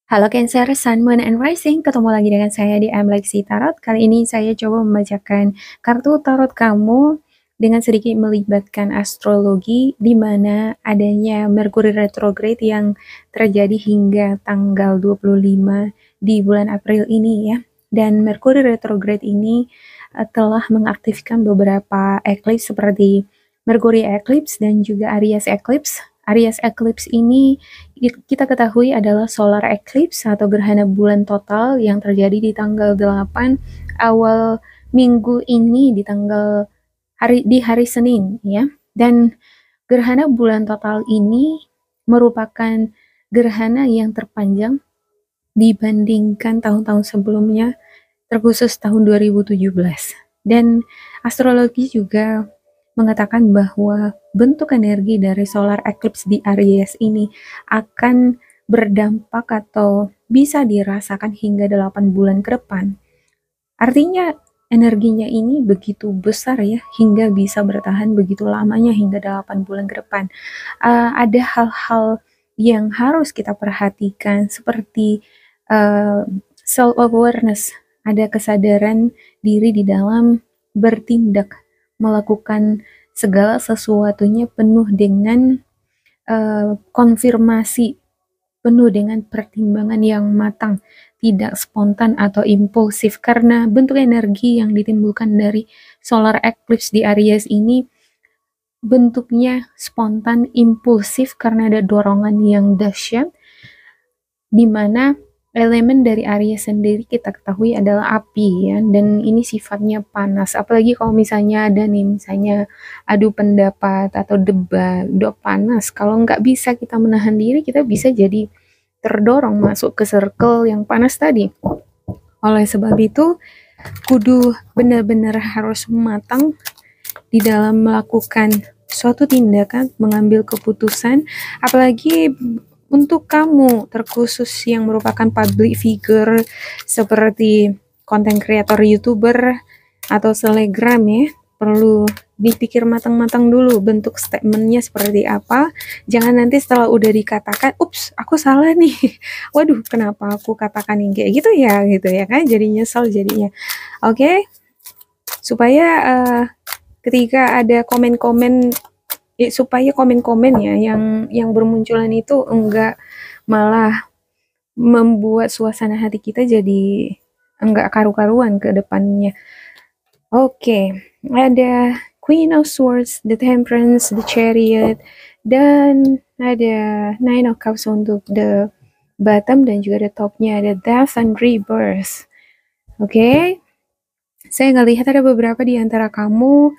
Halo Cancer, Sun, Moon, and Rising. Ketemu lagi dengan saya di Lexi Tarot. Kali ini saya coba membacakan kartu tarot kamu dengan sedikit melibatkan astrologi, di mana adanya Merkuri retrograde yang terjadi hingga tanggal 25 di bulan April ini ya. Dan Merkuri retrograde ini telah mengaktifkan beberapa eclipse seperti Merkuri eclipse dan juga Aries eclipse. Aries eclipse ini kita ketahui adalah solar eclipse atau gerhana bulan total yang terjadi di tanggal 8 awal minggu ini di hari Senin ya. Dan gerhana bulan total ini merupakan gerhana yang terpanjang dibandingkan tahun-tahun sebelumnya, terkhusus tahun 2017. Dan astrologi juga mengatakan bahwa bentuk energi dari solar eclipse di Aries ini akan berdampak atau bisa dirasakan hingga 8 bulan ke depan. Artinya energinya ini begitu besar ya, hingga bisa bertahan begitu lamanya hingga 8 bulan ke depan. Ada hal-hal yang harus kita perhatikan seperti self-awareness, ada kesadaran diri di dalam bertindak, melakukan segala sesuatunya penuh dengan konfirmasi, penuh dengan pertimbangan yang matang, tidak spontan atau impulsif, karena bentuk energi yang ditimbulkan dari solar eclipse di Aries ini bentuknya spontan, impulsif karena ada dorongan yang dahsyat, di mana elemen dari Aries sendiri kita ketahui adalah api ya, dan ini sifatnya panas. Apalagi kalau misalnya ada nih, misalnya adu pendapat atau debat, udah panas. Kalau nggak bisa kita menahan diri, kita bisa jadi terdorong masuk ke circle yang panas tadi. Oleh sebab itu, kudu benar-benar harus matang di dalam melakukan suatu tindakan, mengambil keputusan, apalagi untuk kamu terkhusus yang merupakan public figure seperti konten kreator YouTuber atau selebgram ya, perlu dipikir matang-matang dulu bentuk statementnya seperti apa. Jangan nanti setelah udah dikatakan, ups, aku salah nih. Waduh, kenapa aku katakan yang kayak gitu ya kan? Jadi nyesel jadinya. Oke, supaya ketika ada komen-komen, supaya komen-komen ya yang bermunculan itu enggak malah membuat suasana hati kita jadi enggak karu-karuan ke depannya. Oke, ada Queen of Swords, The Temperance, The Chariot, dan ada Nine of Cups untuk the bottom, dan juga the topnya ada Death and Rebirth. Oke, saya ngelihat ada beberapa di antara kamu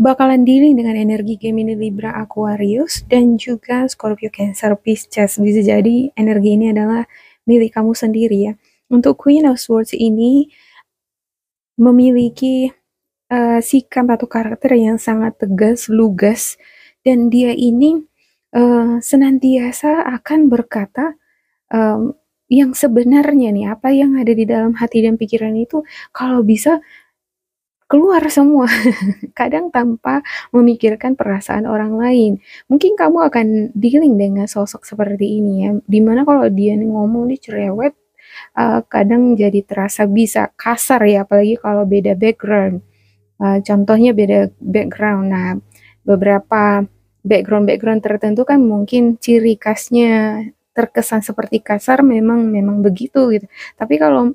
bakalan dealing dengan energi Gemini, Libra, Aquarius, dan juga Scorpio, Cancer, Pisces. Bisa jadi energi ini adalah milik kamu sendiri ya. Untuk Queen of Swords ini memiliki sikap atau karakter yang sangat tegas, lugas, dan dia ini senantiasa akan berkata yang sebenarnya nih, apa yang ada di dalam hati dan pikiran itu kalau bisa keluar semua. Kadang tanpa memikirkan perasaan orang lain. Mungkin kamu akan dealing dengan sosok seperti ini ya, dimana kalau dia ngomong dia cerewet, kadang jadi terasa bisa kasar ya, apalagi kalau beda background. Contohnya beda background. Nah, beberapa background tertentu kan mungkin ciri khasnya terkesan seperti kasar, memang begitu gitu. Tapi kalau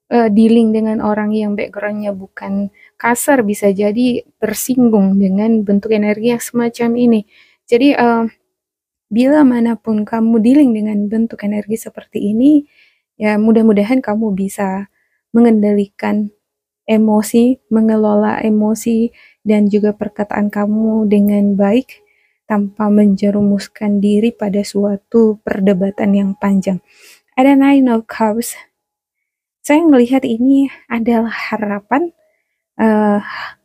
dealing dengan orang yang backgroundnya bukan kasar, bisa jadi tersinggung dengan bentuk energi yang semacam ini. Jadi bila manapun kamu dealing dengan bentuk energi seperti ini, ya mudah-mudahan kamu bisa mengendalikan emosi, mengelola emosi dan juga perkataan kamu dengan baik tanpa menjerumuskan diri pada suatu perdebatan yang panjang. Ada Nine of Cups. Saya melihat ini adalah harapan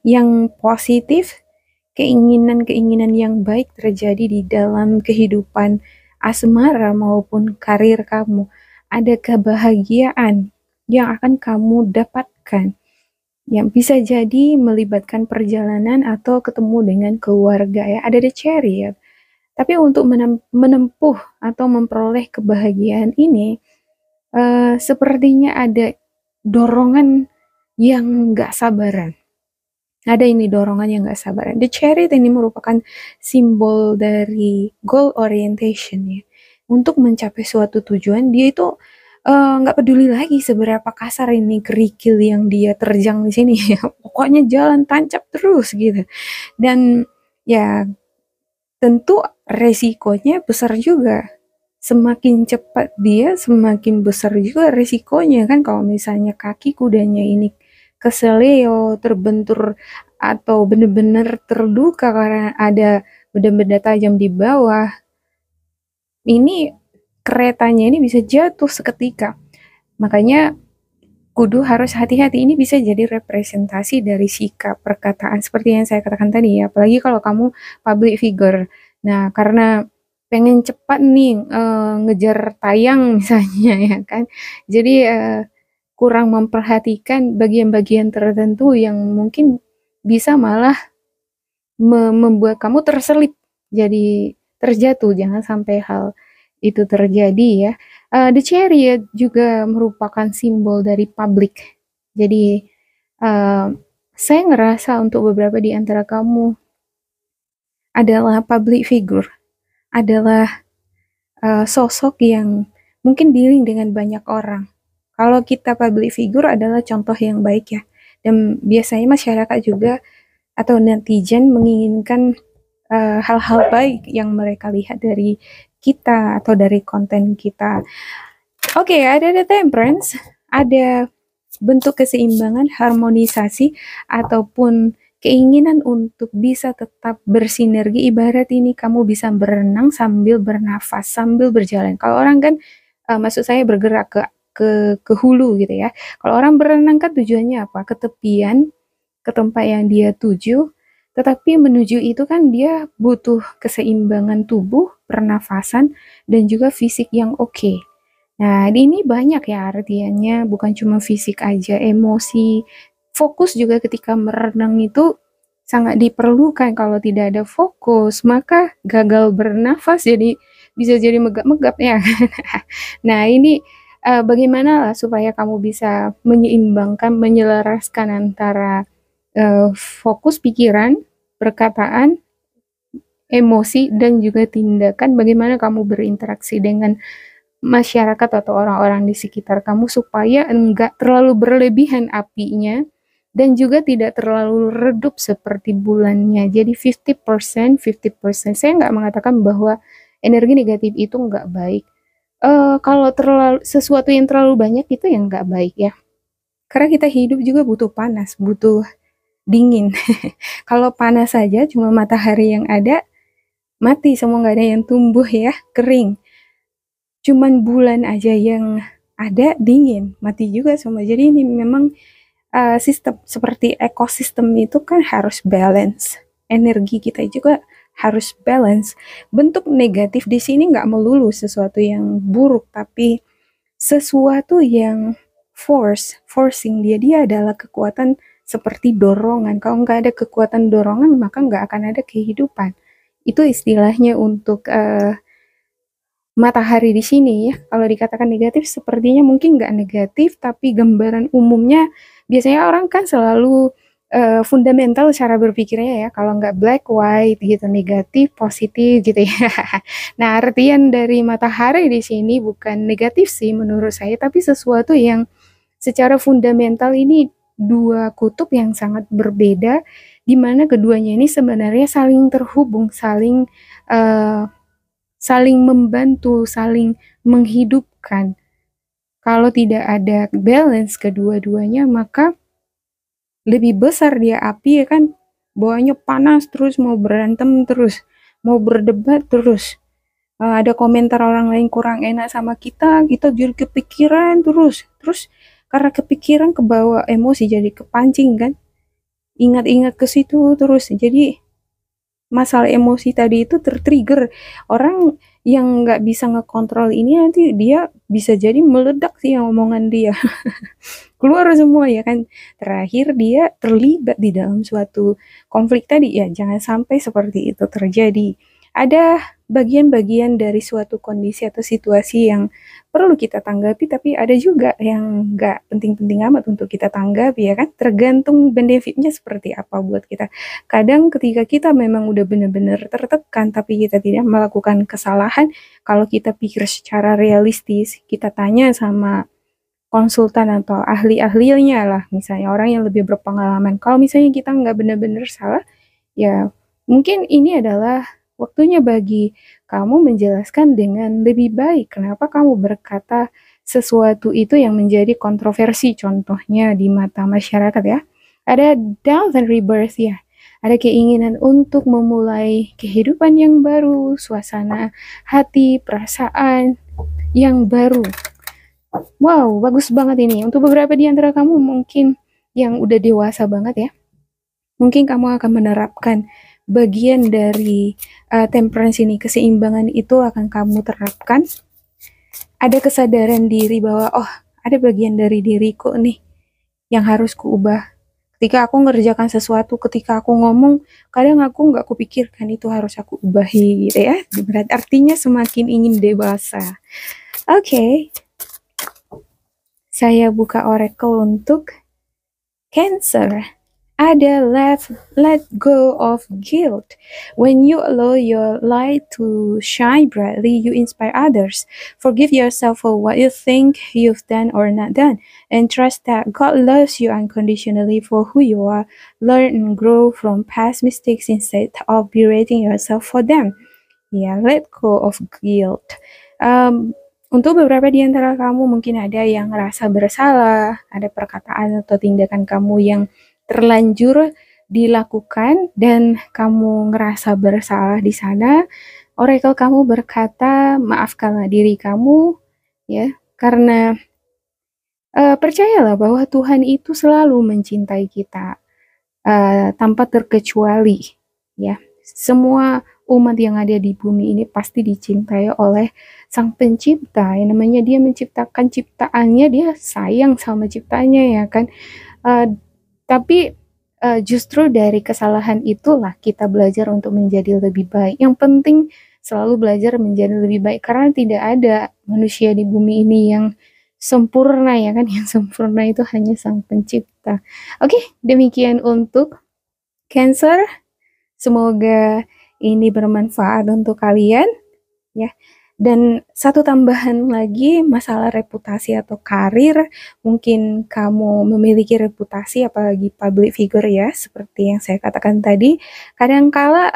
yang positif, keinginan-keinginan yang baik terjadi di dalam kehidupan asmara maupun karir kamu. Ada kebahagiaan yang akan kamu dapatkan, yang bisa jadi melibatkan perjalanan atau ketemu dengan keluarga ya. Ada the chariot. Tapi untuk menempuh atau memperoleh kebahagiaan ini, sepertinya ada dorongan yang nggak sabaran. Ada ini dorongan yang nggak sabaran. The Chariot ini merupakan simbol dari goal orientation ya. Untuk mencapai suatu tujuan, dia itu nggak peduli lagi seberapa kasar ini kerikil yang dia terjang di sini ya. Pokoknya jalan tancap terus gitu. Dan ya tentu resikonya besar juga. Semakin cepat dia, semakin besar juga resikonya kan. Kalau misalnya kaki kudanya ini keseleo, terbentur, atau benar-benar terluka karena ada benda-benda tajam di bawah, ini keretanya ini bisa jatuh seketika. Makanya kudu harus hati-hati. Ini bisa jadi representasi dari sikap perkataan seperti yang saya katakan tadi ya. Apalagi kalau kamu public figure. Nah, karena pengen cepat nih ngejar tayang misalnya ya kan. Jadi kurang memperhatikan bagian-bagian tertentu yang mungkin bisa malah membuat kamu terselip jadi terjatuh. Jangan sampai hal itu terjadi ya. The Chariot juga merupakan simbol dari public. Jadi saya ngerasa untuk beberapa di antara kamu adalah public figure, adalah sosok yang mungkin dealing dengan banyak orang. Kalau kita public figure adalah contoh yang baik ya. Dan biasanya masyarakat juga atau netizen menginginkan hal-hal baik yang mereka lihat dari kita atau dari konten kita. Oke, ada the temperance, ada bentuk keseimbangan, harmonisasi, ataupun keinginan untuk bisa tetap bersinergi. Ibarat ini kamu bisa berenang sambil bernafas, sambil berjalan. Kalau orang kan, maksud saya bergerak ke hulu gitu ya. Kalau orang berenang kan tujuannya apa? Ke tepian, ke tempat yang dia tuju. Tetapi menuju itu kan dia butuh keseimbangan tubuh, pernafasan, dan juga fisik yang oke. Nah, ini banyak ya artiannya, bukan cuma fisik aja, emosi, fokus juga ketika merenang itu sangat diperlukan. Kalau tidak ada fokus, maka gagal bernafas jadi bisa jadi megap-megap ya. Nah, ini bagaimana lah supaya kamu bisa menyeimbangkan, menyelaraskan antara fokus pikiran, perkataan, emosi, dan juga tindakan. Bagaimana kamu berinteraksi dengan masyarakat atau orang-orang di sekitar kamu supaya enggak terlalu berlebihan apinya dan juga tidak terlalu redup seperti bulannya. Jadi 50%, 50%. Saya nggak mengatakan bahwa energi negatif itu nggak baik. Kalau terlalu sesuatu yang terlalu banyak itu yang nggak baik ya. Karena kita hidup juga butuh panas, butuh dingin. Kalau panas saja cuma matahari yang ada, mati semua, nggak ada yang tumbuh ya, kering. Cuman bulan aja yang ada dingin, mati juga semua. Jadi ini memang sistem seperti ekosistem itu kan harus balance. Energi kita juga harus balance. Bentuk negatif di sini nggak melulu sesuatu yang buruk, tapi sesuatu yang forcing dia adalah kekuatan seperti dorongan. Kalau nggak ada kekuatan dorongan, maka nggak akan ada kehidupan. Itu istilahnya untuk matahari di sini ya. Kalau dikatakan negatif, sepertinya mungkin nggak negatif, tapi gambaran umumnya biasanya orang kan selalu fundamental cara berpikirnya ya. Kalau nggak black white gitu, negatif positif gitu ya. Nah, artian dari matahari di sini bukan negatif sih menurut saya, tapi sesuatu yang secara fundamental ini dua kutub yang sangat berbeda, di mana keduanya ini sebenarnya saling terhubung, saling membantu, saling menghidupkan. Kalau tidak ada balance kedua-duanya, maka lebih besar dia api ya kan, bawahnya panas terus, mau berantem terus, mau berdebat terus. Ada komentar orang lain kurang enak sama kita jadi kepikiran terus. Terus karena kepikiran kebawa emosi jadi kepancing kan. Ingat-ingat ke situ terus. Jadi masalah emosi tadi itu tertrigger. Orang yang nggak bisa ngekontrol ini nanti dia bisa jadi meledak sih omongan dia. Keluar semua ya kan. Terakhir dia terlibat di dalam suatu konflik tadi ya. Jangan sampai seperti itu terjadi. Ada bagian-bagian dari suatu kondisi atau situasi yang perlu kita tanggapi, tapi ada juga yang nggak penting-penting amat untuk kita tanggapi ya kan, tergantung benefitnya seperti apa buat kita. Kadang ketika kita memang udah benar-benar tertekan tapi kita tidak melakukan kesalahan, kalau kita pikir secara realistis, kita tanya sama konsultan atau ahli-ahlinya lah, misalnya orang yang lebih berpengalaman. Kalau misalnya kita nggak benar-benar salah, ya mungkin ini adalah waktunya bagi kamu menjelaskan dengan lebih baik kenapa kamu berkata sesuatu itu yang menjadi kontroversi, contohnya di mata masyarakat ya. Ada doubt and rebirth ya. Ada keinginan untuk memulai kehidupan yang baru, suasana hati, perasaan yang baru. Wow, bagus banget ini. Untuk beberapa di antara kamu mungkin yang udah dewasa banget ya, mungkin kamu akan menerapkan bagian dari temperance ini, keseimbangan itu akan kamu terapkan. Ada kesadaran diri bahwa, oh, ada bagian dari diriku nih yang harus kuubah. Ketika aku ngerjakan sesuatu, ketika aku ngomong, kadang aku nggak kupikirkan itu harus aku ubahi gitu ya. Berarti artinya semakin ingin dewasa. Oke. Saya buka oracle untuk Cancer. Ada let go of guilt. When you allow your light to shine brightly, you inspire others. Forgive yourself for what you think you've done or not done, and trust that God loves you unconditionally for who you are. Learn and grow from past mistakes instead of berating yourself for them. Ya, let go of guilt. Untuk beberapa di antara kamu mungkin ada yang ngerasa bersalah, ada perkataan atau tindakan kamu yang terlanjur dilakukan dan kamu ngerasa bersalah di sana. Oracle kamu berkata, maafkanlah diri kamu ya, karena percayalah bahwa Tuhan itu selalu mencintai kita tanpa terkecuali ya. Semua umat yang ada di bumi ini pasti dicintai oleh Sang Pencipta. Yang namanya dia menciptakan ciptaannya, dia sayang sama ciptanya ya kan. Tapi justru dari kesalahan itulah kita belajar untuk menjadi lebih baik. Yang penting selalu belajar menjadi lebih baik, karena tidak ada manusia di bumi ini yang sempurna ya kan. Yang sempurna itu hanya Sang Pencipta. Oke, demikian untuk Cancer. Semoga ini bermanfaat untuk kalian ya. Dan satu tambahan lagi, masalah reputasi atau karir, mungkin kamu memiliki reputasi apalagi public figure ya, seperti yang saya katakan tadi, kadangkala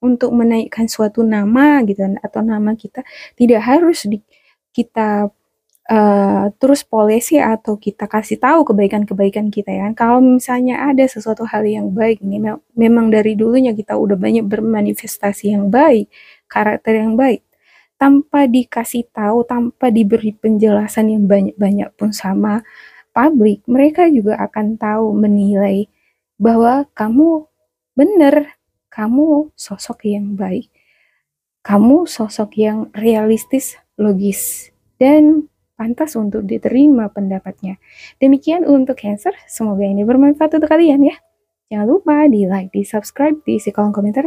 untuk menaikkan suatu nama gitu atau nama kita tidak harus kita terus polisi atau kita kasih tahu kebaikan-kebaikan kita ya. Kalau misalnya ada sesuatu hal yang baik ini, memang dari dulunya kita udah banyak bermanifestasi yang baik, karakter yang baik, tanpa dikasih tahu, tanpa diberi penjelasan yang banyak-banyak pun sama publik, mereka juga akan tahu menilai bahwa kamu benar, kamu sosok yang baik, kamu sosok yang realistis, logis, dan pantas untuk diterima pendapatnya. Demikian untuk Cancer, semoga ini bermanfaat untuk kalian ya. Jangan lupa di like, di subscribe, di isi kolom komentar,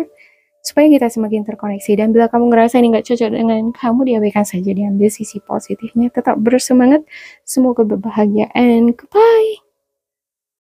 supaya kita semakin terkoneksi. Dan bila kamu ngerasa ini nggak cocok dengan kamu, diabaikan saja, diambil sisi positifnya. Tetap bersemangat, semoga berbahagia, and goodbye.